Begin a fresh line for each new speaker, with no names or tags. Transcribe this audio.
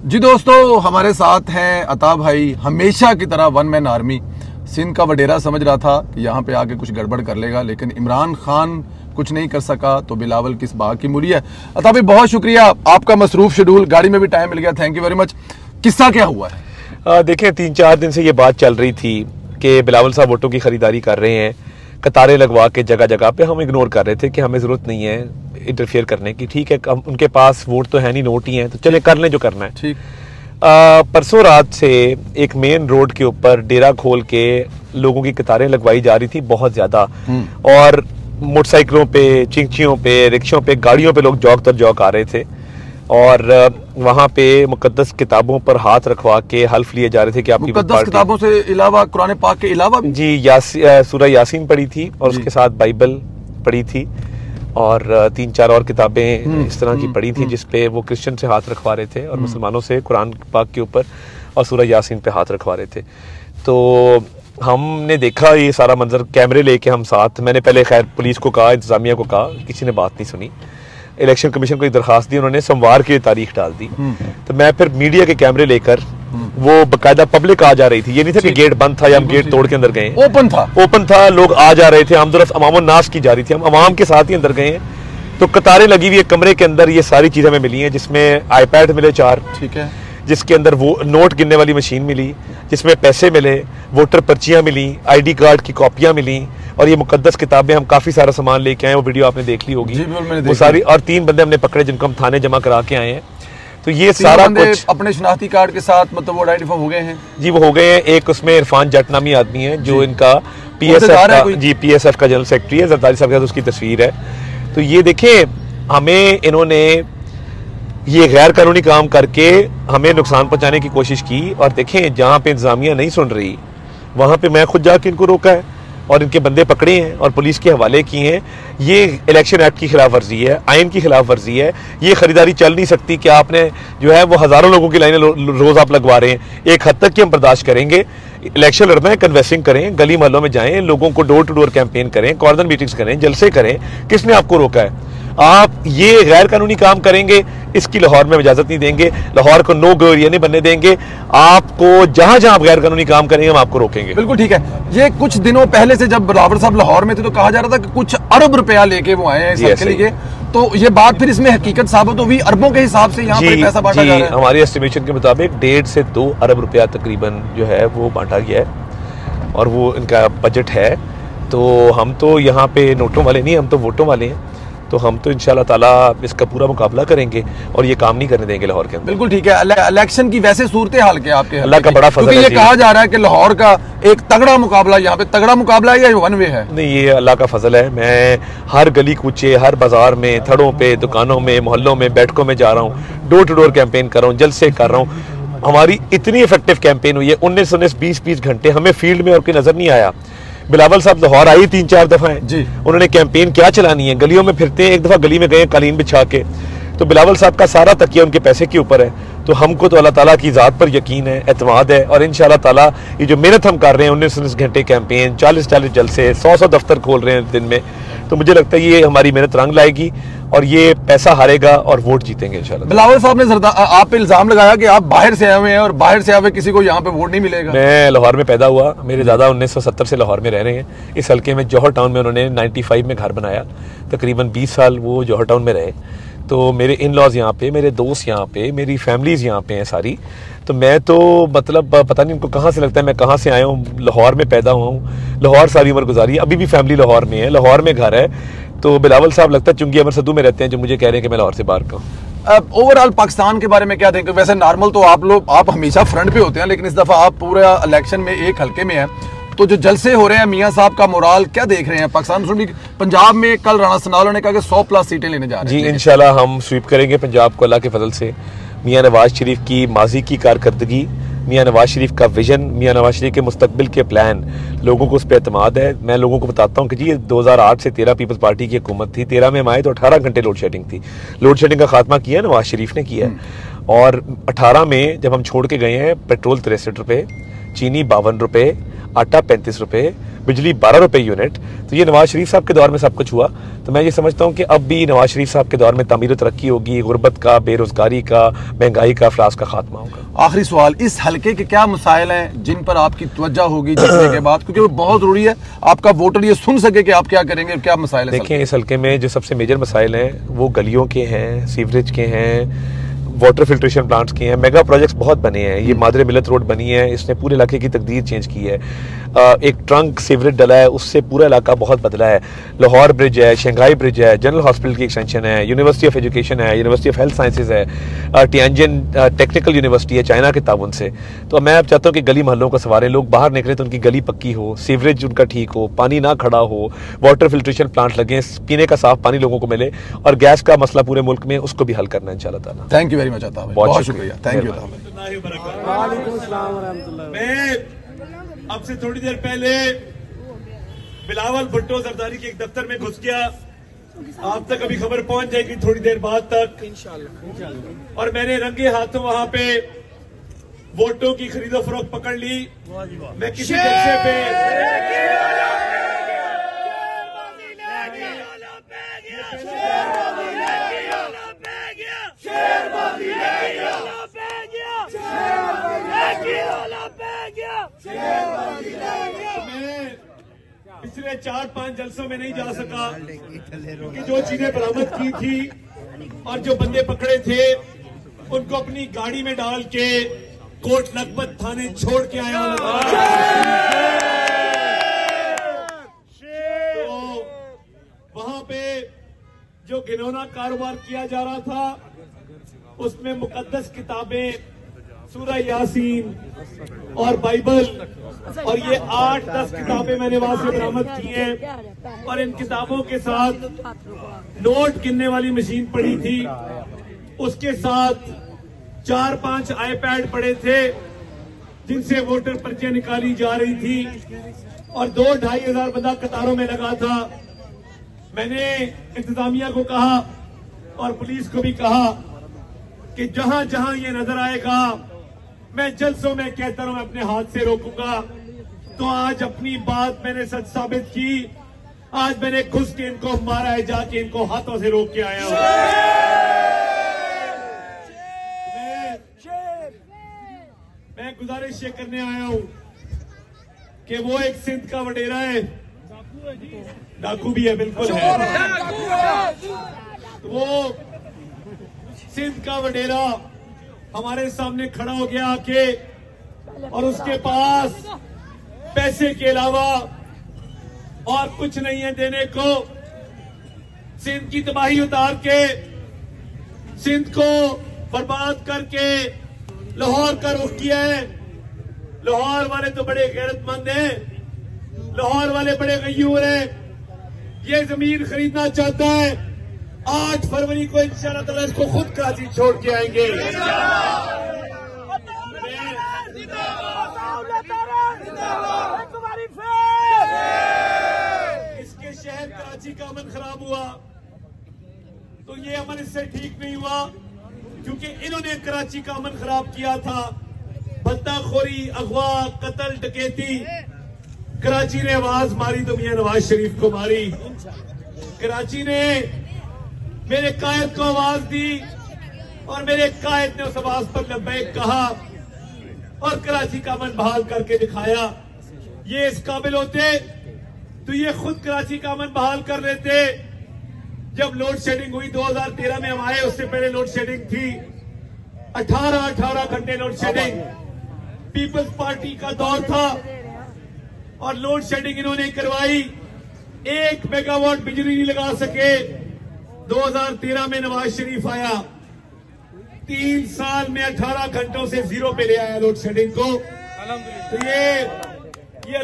जी दोस्तों, हमारे साथ हैं अता भाई। हमेशा की तरह वन मैन आर्मी। सिंध का वडेरा समझ रहा था कि यहाँ पे आके कुछ गड़बड़ कर लेगा, लेकिन इमरान खान कुछ नहीं कर सका तो बिलावल किस बाग की मूली है। अता भाई बहुत शुक्रिया, आपका मसरूफ शेड्यूल, गाड़ी में भी टाइम मिल गया, थैंक यू वेरी मच। किस्सा क्या हुआ है?
देखिए 3-4 दिन से ये बात चल रही थी कि बिलावल साहब वोटों की खरीदारी कर रहे हैं, कतारें लगवा के जगह जगह पे। हम इग्नोर कर रहे थे कि हमें जरूरत नहीं है इंटरफेयर करने की। ठीक है, उनके पास वोट तो है नहीं, नोट ही है, तो चले कर लें जो करना है।
ठीक।
परसों रात से एक मेन रोड के ऊपर डेरा खोल के लोगों की कतारें लगवाई जा रही थी बहुत ज्यादा, और मोटरसाइकिलों पे, चिंचियों पे, रिक्शों पे, गाड़ियों पे लोग जौक तर जौक आ रहे थे, और वहां पे मुकद्दस किताबों पर हाथ रखवा के हल्फ लिए जा रहे थे कि आपकी
मुकद्दस किताबों से अलावा, कुरान पाक के अलावा भी?
जी, सूरह यासीन पढ़ी थी और उसके साथ बाइबल पढ़ी थी, और 3-4 और किताबें इस तरह की पढ़ी थी जिसपे वो क्रिश्चियन से हाथ रखवा रहे थे और मुसलमानों से कुरान पाक के ऊपर और सूरह यासीन पे हाथ रखवा रहे थे। तो हमने देखा ये सारा मंजर, कैमरे लेके हम साथ। मैंने पहले खैर पुलिस को कहा, इंतजामिया को कहा, किसी ने बात नहीं सुनी। इलेक्शन कमीशन को एक दरखास्त दी, उन्होंने सोमवार की तारीख डाल दी। तो मैं फिर मीडिया के कैमरे लेकर, वो बकायदा पब्लिक आ जा रही थी, ये नहीं था कि गेट बंद था या हम गेट तोड़ के अंदर गए, ओपन था, लोग आ जा रहे थे, आमदरफ्त अवाम नाश की जा रही थी, हम अवाम के साथ ही अंदर गए हैं। तो कतारें लगी हुई है कमरे के अंदर, ये सारी चीजें हमें मिली हैं, जिसमें आईपैड मिले 4,
ठीक है,
जिसके अंदर वो नोट गिनने वाली मशीन मिली, जिसमें पैसे मिले, वोटर पर्चियां मिली, ID कार्ड की कॉपियां मिली, और ये मुकद्दस किताबें, हम काफी सारा सामान लेके आए, वो वीडियो आपने देख ली होगी वो सारी, और 3 बंदे हमने पकड़े जिनको हम थाने जमा करा के आए हैं। तो ये सारा कुछ
अपने शनाख्ती कार्ड के साथ, मतलब वो आइडेंटिफाई हो गए हैं?
जी, वो हो गए हैं। एक उसमें इरफान जट नामी आदमी है जो इनका PSF का जनरल सेक्रेटरी है, जरदारी साहब के साथ उसकी तस्वीर है। तो ये देखें, हमें इन्होंने ये गैर कानूनी काम करके हमें नुकसान पहुंचाने की कोशिश की, और देखें जहां पे इंतजामिया नहीं सुन रही वहां पे मैं खुद जाके इनको रोका है और इनके बंदे पकड़े हैं और पुलिस के हवाले किए हैं। ये इलेक्शन एक्ट की खिलाफ वर्जी है, आइन की खिलाफ वर्जी है। ये खरीदारी चल नहीं सकती कि आपने जो है वो हजारों लोगों की लाइनें रोज आप लगवा रहे हैं। एक हद तक की हम बर्दाश्त करेंगे। इलेक्शन लड़ना है, कन्वेंसिंग करें, गली मोहल्लों में जाएं, लोगों को डोर टू डोर कैंपेन करें, कॉर्नर मीटिंग्स करें, जलसे करें। किसने आपको रोका है? आप ये गैर कानूनी काम करेंगे, इसकी लाहौर में इजाजत नहीं देंगे। लाहौर को नो गो एरिया नहीं बनने देंगे। आपको जहां जहां आप गैर कानूनी काम करेंगे हम आपको रोकेंगे।
बिल्कुल ठीक है। ये कुछ दिनों पहले से जब बिलावल साहब लाहौर में थे तो कहा जा रहा था कि कुछ अरब रुपया लेके वो आए हैं इस के लिए, तो ये बात फिर इसमें हकीकत साबित हुई, अरबों के हिसाब से यहाँ पे पैसा बांटा जा रहा है।
हमारी एस्टिमेशन के मुताबिक 1.5 से 2 अरब रुपया तकरीबन जो है वो बांटा गया है, और वो इनका बजट है। तो हम तो यहाँ पे नोटों वाले नहीं, हम तो वोटों वाले हैं। तो हम तो इंशाल्लाह ताला इसका पूरा मुकाबला करेंगे और ये काम नहीं करने देंगे लाहौर के अंदर।
बिल्कुल ठीक है। इलेक्शन की वैसे सूरत हाल के आपके
अल्लाह का बड़ा फजल है।
ये कहा जा रहा है कि लाहौर का एक तगड़ा मुकाबला, यहाँ पे तगड़ा मुकाबला है या वन वे है?
नहीं, ये अल्लाह का फजल है। मैं हर गली कूचे, हर बाजार में, थड़ों पे, दुकानों में, मोहल्लों में, बैठकों में जा रहा हूँ, डोर टू डोर कैंपेन कर रहा हूँ, जलसे कर रहा हूँ। हमारी इतनी इफेक्टिव कैंपेन हुई है, 19 20 घंटे हमें फील्ड में और कोई नजर नहीं आया। बिलावल साहब लाहौर आई 3-4 दफा जी, उन्होंने कैंपेन क्या चलानी है, गलियों में फिरते हैं। एक दफा गली में गए कालीन बिछा के, तो बिलावल साहब का सारा तकिया उनके पैसे के ऊपर है। तो हमको तो अल्लाह ताला की ज़ात पर यकीन है, एतमाद है, और इंशाल्लाह ताला ये जो मेहनत हम कर रहे हैं, 19 घंटे कैंपेन, 40 जलसे, 100 दफ्तर खोल रहे हैं दिन में, तो मुझे लगता है ये हमारी मेहनत रंग लाएगी और ये पैसा हारेगा और वोट जीतेंगे इंशाल्लाह।
बिलावल साहब ने आप पे इल्जाम लगाया कि आप बाहर से आए हुए हैं और बाहर से आए हुए किसी को यहाँ पे वोट नहीं मिलेगा।
मैं लाहौर में पैदा हुआ, मेरे दादा 1970 से लाहौर में रह रहे हैं। इस हल्के में जौहर टाउन में उन्होंने 95 में घर बनाया, तकरीबन 20 साल वो जौहर टाउन में रहे। तो मेरे इन लॉज यहाँ पे, मेरे दोस्त यहाँ पे, मेरी फैमिलीज यहाँ पे हैं सारी। तो मैं तो मतलब पता नहीं उनको कहाँ से लगता है मैं कहाँ से आया हूँ। लाहौर में पैदा हुआ हूँ, लाहौर सारी उम्र गुजारी, अभी भी फैमिली लाहौर में है, लाहौर में घर है। तो बिलावल साहब लगता है चुंगी अमर सद्दू में रहते हैं जो मुझे कह रहे हैं कि मैं लाहौर से बाहर का हूँ।
ओवरऑल पाकिस्तान के बारे में क्या देखें? वैसे नॉर्मल तो आप हमेशा फ्रंट पे होते हैं, लेकिन इस दफा आप पूरा इलेक्शन में एक हल्के में है, तो जो जलसे हो रहे हैं, मियां साहब का मोराल क्या देख रहे हैं? पाकिस्तान मुस्लिम लीग पंजाब में कल राणा सनाउल्लाह ने कहा कि 100+ सीटें लेने जा रहे हैं।
जी, इंशाल्लाह हम स्वीप करेंगे पंजाब को अल्लाह के फजल से। मियां नवाज शरीफ की माजी की कारकर्दगी, मियां नवाज शरीफ का विजन, मियां नवाज शरीफ के मुस्तकबिल के प्लान, लोगों को उस पर एतमाद है। मैं लोगों को बताता हूँ कि जी 2008 से 13 पीपल्स पार्टी की हुकूमत थी। 13 में हम आए तो 18 घंटे लोड शेडिंग थी। लोड शेडिंग का खात्मा किया नवाज शरीफ ने किया है। और 18 में जब हम छोड़ के गए हैं, पेट्रोल 63 रुपये, चीनी 52 रुपये, आटा 35 रुपये, बिजली 12 रुपए यूनिट। तो ये नवाज शरीफ साहब के दौर में सब कुछ हुआ। तो मैं ये समझता हूँ कि अब भी नवाज शरीफ साहब के दौर में तमीर तरक्की होगी, गुर्बत का, बेरोजगारी का, महंगाई का, अफलास का खात्मा होगा।
आखिरी सवाल, इस हल्के के क्या मसाइल हैं जिन पर आपकी तवज्जो होगी जीतने के बाद, क्योंकि वो बहुत जरूरी है आपका वोटर ये सुन सके कि आप क्या करेंगे, क्या मसाइल है?
देखिए, इस हल्के में जो सबसे मेजर मसाइल हैं वो गलियों के हैं, सीवरेज के हैं, वाटर फिल्ट्रेशन प्लांट्स की हैं। मेगा प्रोजेक्ट्स बहुत बने हैं। ये मादरे मिलत रोड बनी है, इसने पूरे इलाके की तकदीर चेंज की है। एक ट्रंक सीवरेज डला है, उससे पूरा इलाका बहुत बदला है। लाहौर ब्रिज है, शंघाई ब्रिज है, जनरल हॉस्पिटल की एक्सटेंशन है, यूनिवर्सिटी ऑफ एजुकेशन है, यूनिवर्सिटी ऑफ हेल्थ साइंसेज है, टियानजिन टेक्निकल यूनिवर्सिटी है चाइना के ताउन से। तो मैं अब चाहता हूँ कि गली मोहल्लों को सवारें, लोग बाहर निकले तो उनकी गली पक्की हो, सीवरेज उनका ठीक हो, पानी ना खड़ा हो, वाटर फिल्ट्रेशन प्लांट लगे, पीने का साफ पानी लोगों को मिले, और गैस का मसला पूरे मुल्क में उसको भी हल करना है इंशाल्लाह ताला।
थैंक यू वेरी मच अता भाई, बहुत शुक्रिया, थैंक यू।
मैं अब से थोड़ी देर पहले बिलावल भुट्टो जरदारी के एक दफ्तर में घुस गया। आप तक अभी खबर पहुंच जाएगी थोड़ी देर बाद तक इंशाल्लाह। और मैंने रंगे हाथों वहां पे वोटों की खरीदो फरोख्त पकड़ ली। मैं किसी जलसे पे पिछले 4-5 जलसों में नहीं जा सका, क्योंकि जो चीजें बरामद की थी और जो बंदे पकड़े थे उनको अपनी गाड़ी में डाल के कोट लखपत थाने छोड़ के आया। तो वहां पे जो घिनौना कारोबार किया जा रहा था उसमें मुकद्दस किताबें, सूरह यासीन और बाइबल और ये 8-10 किताबें मैंने वहां से बरामद की हैं। और इन किताबों के साथ नोट गिनने वाली मशीन पड़ी थी, उसके साथ 4-5 आईपैड पड़े थे जिनसे वोटर पर्चियां निकाली जा रही थी, और 2-2.5 हजार बंदा कतारों में लगा था। मैंने इंतजामिया को कहा और पुलिस को भी कहा कि जहां जहां ये नजर आएगा मैं जलसों में कहता हूं मैं अपने हाथ से रोकूंगा। तो आज अपनी बात मैंने सच साबित की। आज मैंने घुस के इनको मारा है, जाके इनको हाथों से रोक के आया हूं। मैं गुजारिश ये करने आया हूं कि वो एक सिंध का वडेरा है, डाकू भी है, बिल्कुल है। तो वो सिंध का वडेरा हमारे सामने खड़ा हो गया आके, और उसके पास पैसे के अलावा और कुछ नहीं है देने को। सिंध की तबाही उतार के, सिंध को बर्बाद करके लाहौर का रुख किया है। लाहौर वाले तो बड़े गैरतमंद हैं, लाहौर वाले बड़े गयूर हैं। ये जमीन खरीदना चाहता है। 8 फरवरी को इंशाअल्लाह ताला इसको खुद कराची छोड़ के आएंगे। इसके शहर कराची का अमन खराब हुआ तो ये अमन इससे ठीक नहीं हुआ, क्योंकि इन्होंने कराची का अमन खराब किया था। बंदाखोरी, अगवा, कत्ल, डकैती। कराची ने आवाज मारी तो मियां नवाज शरीफ को मारी। कराची ने मेरे कायद को आवाज दी और मेरे कायद ने उस आवाज पर लब्बैक कहा और कराची का अमन बहाल करके दिखाया। ये इस काबिल होते तो ये खुद कराची का अमन बहाल कर लेते। जब लोड शेडिंग हुई 2013 में हम आए, उससे पहले लोड शेडिंग थी, 18 घंटे लोड शेडिंग। पीपल्स पार्टी का दौर था और लोड शेडिंग इन्होंने करवाई। 1 मेगावाट बिजली नहीं लगा सके। 2013 में नवाज शरीफ आया, 3 साल में 18 घंटों से 0 पे ले आया लोड शेडिंग को। तो ये